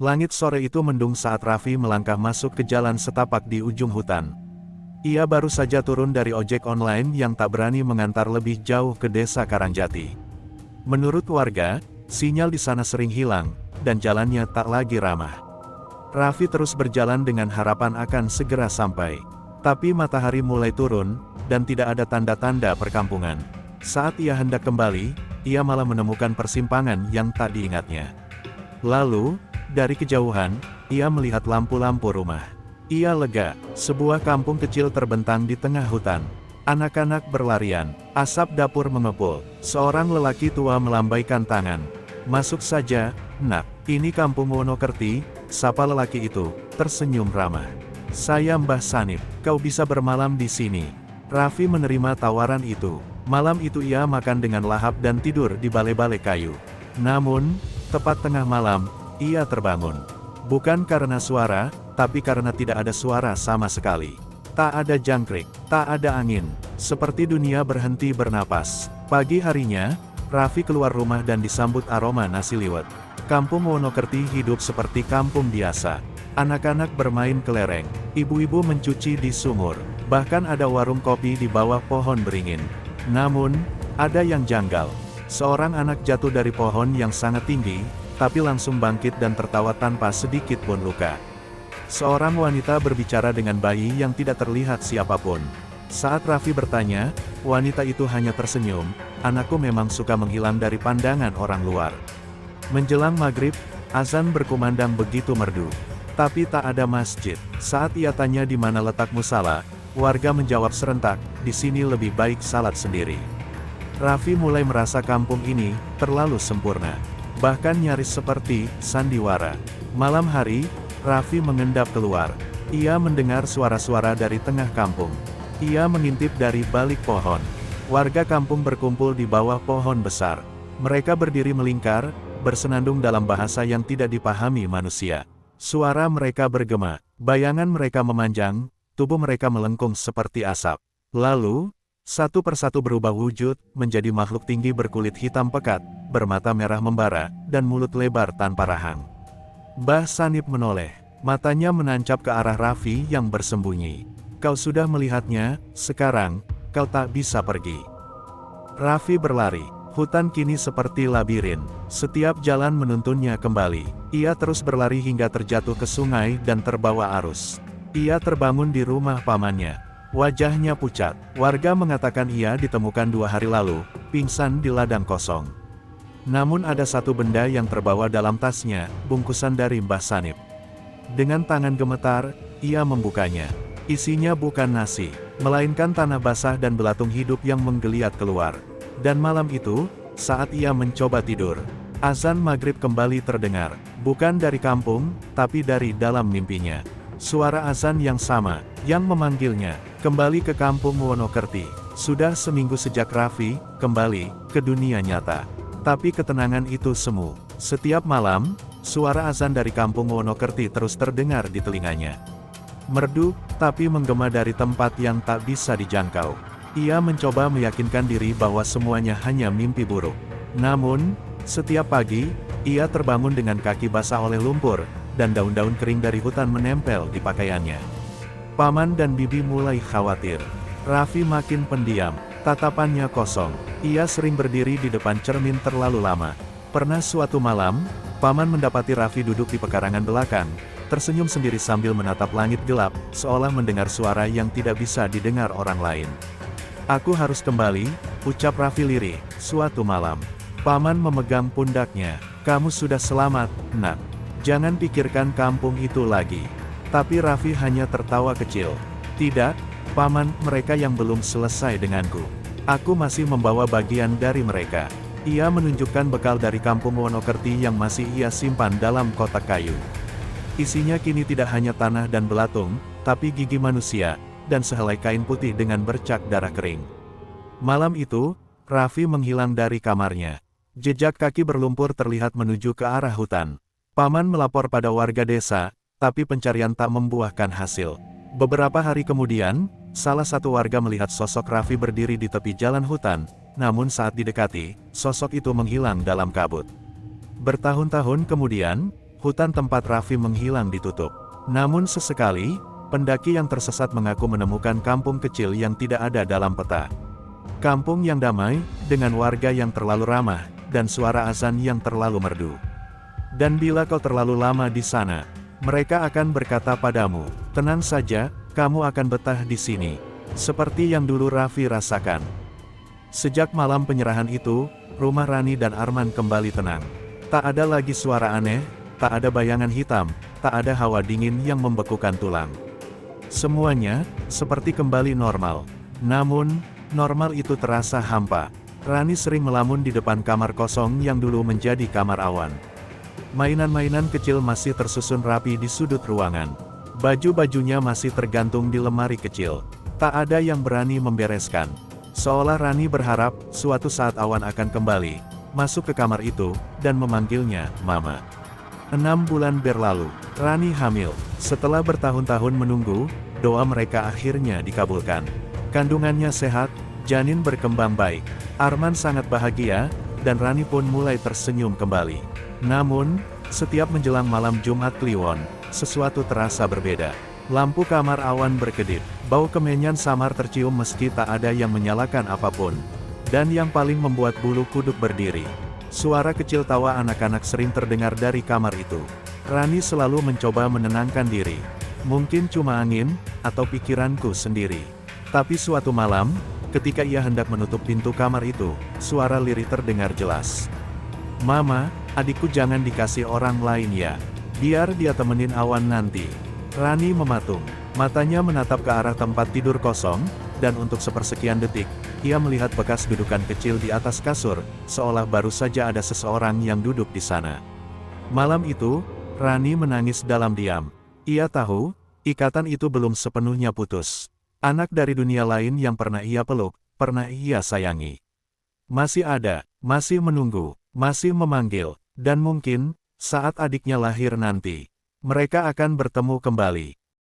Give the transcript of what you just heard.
Langit sore itu mendung saat Raffi melangkah masuk ke jalan setapak di ujung hutan. Ia baru saja turun dari ojek online yang tak berani mengantar lebih jauh ke desa Karangjati. Menurut warga, sinyal di sana sering hilang, dan jalannya tak lagi ramah. Raffi terus berjalan dengan harapan akan segera sampai. Tapi matahari mulai turun, dan tidak ada tanda-tanda perkampungan. Saat ia hendak kembali, ia malah menemukan persimpangan yang tak diingatnya. Lalu, dari kejauhan, ia melihat lampu-lampu rumah. Ia lega, sebuah kampung kecil terbentang di tengah hutan. Anak-anak berlarian, asap dapur mengepul, seorang lelaki tua melambaikan tangan. "Masuk saja, Nak, ini kampung Wonokerti," sapa lelaki itu, tersenyum ramah. "Saya Mbah Sanip, kau bisa bermalam di sini." Raffi menerima tawaran itu. Malam itu ia makan dengan lahap dan tidur di balai-balai kayu. Namun, tepat tengah malam, ia terbangun. Bukan karena suara, tapi karena tidak ada suara sama sekali. Tak ada jangkrik, tak ada angin. Seperti dunia berhenti bernapas. Pagi harinya, Raffi keluar rumah dan disambut aroma nasi liwet. Kampung Wonokerti hidup seperti kampung biasa. Anak-anak bermain kelereng, ibu-ibu mencuci di sumur, bahkan ada warung kopi di bawah pohon beringin. Namun, ada yang janggal. Seorang anak jatuh dari pohon yang sangat tinggi, tapi langsung bangkit dan tertawa tanpa sedikit pun luka. Seorang wanita berbicara dengan bayi yang tidak terlihat siapapun. Saat Raffi bertanya, wanita itu hanya tersenyum. "Anakku memang suka menghilang dari pandangan orang luar." Menjelang maghrib, azan berkumandang begitu merdu. Tapi tak ada masjid. Saat ia tanya di mana letak musala, warga menjawab serentak, "Di sini lebih baik salat sendiri." Raffi mulai merasa kampung ini terlalu sempurna. Bahkan nyaris seperti sandiwara. Malam hari, Raffi mengendap keluar. Ia mendengar suara-suara dari tengah kampung. Ia mengintip dari balik pohon. Warga kampung berkumpul di bawah pohon besar. Mereka berdiri melingkar, bersenandung dalam bahasa yang tidak dipahami manusia. Suara mereka bergema, bayangan mereka memanjang, tubuh mereka melengkung seperti asap. Lalu, satu persatu berubah wujud, menjadi makhluk tinggi berkulit hitam pekat, bermata merah membara, dan mulut lebar tanpa rahang. Mbah Sanip menoleh, matanya menancap ke arah Raffi yang bersembunyi. "Kau sudah melihatnya, sekarang, kau tak bisa pergi." Raffi berlari. Hutan kini seperti labirin. Setiap jalan menuntunnya kembali. Ia terus berlari hingga terjatuh ke sungai dan terbawa arus. Ia terbangun di rumah pamannya. Wajahnya pucat. Warga mengatakan ia ditemukan 2 hari lalu, pingsan di ladang kosong. Namun ada satu benda yang terbawa dalam tasnya, bungkusan dari Mbah Sanip. Dengan tangan gemetar, ia membukanya. Isinya bukan nasi, melainkan tanah basah dan belatung hidup yang menggeliat keluar. Dan malam itu, saat ia mencoba tidur, azan maghrib kembali terdengar, bukan dari kampung, tapi dari dalam mimpinya. Suara azan yang sama, yang memanggilnya, kembali ke kampung Wonokerti. Sudah seminggu sejak Raffi kembali ke dunia nyata. Tapi ketenangan itu semu. Setiap malam, suara azan dari kampung Wonokerti terus terdengar di telinganya. Merdu, tapi menggema dari tempat yang tak bisa dijangkau. Ia mencoba meyakinkan diri bahwa semuanya hanya mimpi buruk. Namun, setiap pagi, ia terbangun dengan kaki basah oleh lumpur, dan daun-daun kering dari hutan menempel di pakaiannya. Paman dan bibi mulai khawatir. Raffi makin pendiam, tatapannya kosong. Ia sering berdiri di depan cermin terlalu lama. Pernah suatu malam, paman mendapati Raffi duduk di pekarangan belakang, tersenyum sendiri sambil menatap langit gelap, seolah mendengar suara yang tidak bisa didengar orang lain. "Aku harus kembali," ucap Raffi lirih, suatu malam. Paman memegang pundaknya. "Kamu sudah selamat, Nak. Jangan pikirkan kampung itu lagi." Tapi Raffi hanya tertawa kecil. "Tidak, Paman, mereka yang belum selesai denganku. Aku masih membawa bagian dari mereka." Ia menunjukkan bekal dari kampung Wonokerti yang masih ia simpan dalam kotak kayu. Isinya kini tidak hanya tanah dan belatung, tapi gigi manusia, dan sehelai kain putih dengan bercak darah kering. Malam itu, Raffi menghilang dari kamarnya. Jejak kaki berlumpur terlihat menuju ke arah hutan. Paman melapor pada warga desa, tapi pencarian tak membuahkan hasil. Beberapa hari kemudian, salah satu warga melihat sosok Raffi berdiri di tepi jalan hutan, namun saat didekati, sosok itu menghilang dalam kabut. Bertahun-tahun kemudian, hutan tempat Raffi menghilang ditutup. Namun sesekali, pendaki yang tersesat mengaku menemukan kampung kecil yang tidak ada dalam peta. Kampung yang damai, dengan warga yang terlalu ramah, dan suara azan yang terlalu merdu. Dan bila kau terlalu lama di sana, mereka akan berkata padamu, tenang saja, kamu akan betah di sini. Seperti yang dulu Raffi rasakan. Sejak malam penyerahan itu, rumah Rani dan Arman kembali tenang. Tak ada lagi suara aneh, tak ada bayangan hitam, tak ada hawa dingin yang membekukan tulang. Semuanya, seperti kembali normal. Namun, normal itu terasa hampa. Rani sering melamun di depan kamar kosong yang dulu menjadi kamar Awan. Mainan-mainan kecil masih tersusun rapi di sudut ruangan. Baju-bajunya masih tergantung di lemari kecil. Tak ada yang berani membereskan. Seolah Rani berharap, suatu saat Awan akan kembali, masuk ke kamar itu, dan memanggilnya, Mama. 6 bulan berlalu, Rani hamil. Setelah bertahun-tahun menunggu, doa mereka akhirnya dikabulkan. Kandungannya sehat, janin berkembang baik. Arman sangat bahagia, dan Rani pun mulai tersenyum kembali. Namun, setiap menjelang malam Jumat Kliwon, sesuatu terasa berbeda. Lampu kamar Awan berkedip, bau kemenyan samar tercium meski tak ada yang menyalakan apapun. Dan yang paling membuat bulu kuduk berdiri, suara kecil tawa anak-anak sering terdengar dari kamar itu. Rani selalu mencoba menenangkan diri. Mungkin cuma angin, atau pikiranku sendiri. Tapi suatu malam, ketika ia hendak menutup pintu kamar itu, suara lirih terdengar jelas. Mama, adikku jangan dikasih orang lain ya. Biar dia temenin Awan nanti. Rani mematung, matanya menatap ke arah tempat tidur kosong, dan untuk sepersekian detik, ia melihat bekas dudukan kecil di atas kasur, seolah baru saja ada seseorang yang duduk di sana. Malam itu, Rani menangis dalam diam. Ia tahu, ikatan itu belum sepenuhnya putus. Anak dari dunia lain yang pernah ia peluk, pernah ia sayangi. Masih ada, masih menunggu, masih memanggil, dan mungkin, saat adiknya lahir nanti, mereka akan bertemu kembali.